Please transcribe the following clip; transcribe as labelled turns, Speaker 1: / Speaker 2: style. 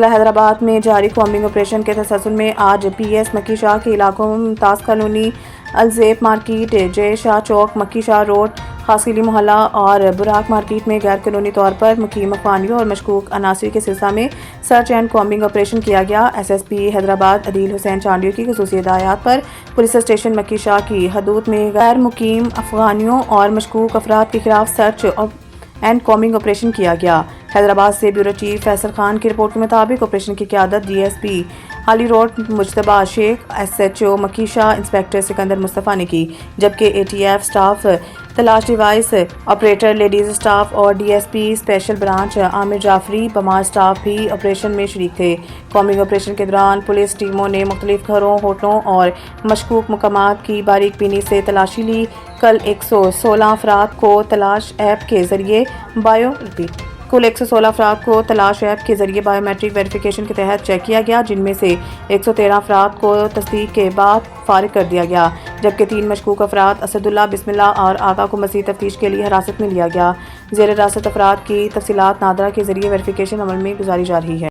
Speaker 1: حیدرآباد میں جاری combing operation کے تسلسل میں آج پی ایس مکی شاہ کے علاقوں ممتاز کالونی، الزیب مارکیٹ، جے شاہ چوک، مکی شاہ روڈ، خاص قلی محلہ اور براک مارکیٹ میں غیر قانونی طور پر مقیم افغانیوں اور مشکوک عناصر کے سلسلہ میں سرچ اینڈ کومبنگ آپریشن کیا گیا۔ ایس ایس پی حیدرآباد عدیل حسین چانڈیو کی خصوصی ہدایات پر پولیس اسٹیشن مکی شاہ کی حدود میں غیر مقیم افغانیوں اور مشکوک افراد کے خلاف سرچ اینڈ کومبنگ آپریشن کیا گیا۔ حیدرآباد سے بیورو چیف فیصل خان کی رپورٹ کے مطابق آپریشن کی قیادت ڈی ایس پی حالی روڈ مجتبیٰ شیخ، ایس ایچ او مکی شاہ انسپکٹر سکندر مصطفیٰ نے کی، جبکہ اے ٹی ایف سٹاف، تلاش ڈیوائس آپریٹر لیڈیز سٹاف اور D S P special branch Aamir Jafri بمار سٹاف بھی آپریشن میں شریک تھے۔ کومبنگ آپریشن کے دوران پولیس ٹیموں نے مختلف گھروں، ہوٹلوں اور مشکوک مقامات کی باریک بینی سے تلاشی لی۔ کل 116 افراد کو تلاش ایپ کے ذریعے بائیو میٹرک ویریفیکیشن کے تحت چیک کیا گیا، جن میں سے 113 افراد کو تصدیق کے بعد فارغ کر دیا گیا، جبکہ 3 مشکوک افراد اسد اللہ، بسم اللہ اور آغا کو مزید تفتیش کے لیے حراست میں لیا گیا۔ زیر حراست افراد کی تفصیلات نادرہ کے ذریعے ویریفیکیشن عمل میں گزاری جا رہی ہے۔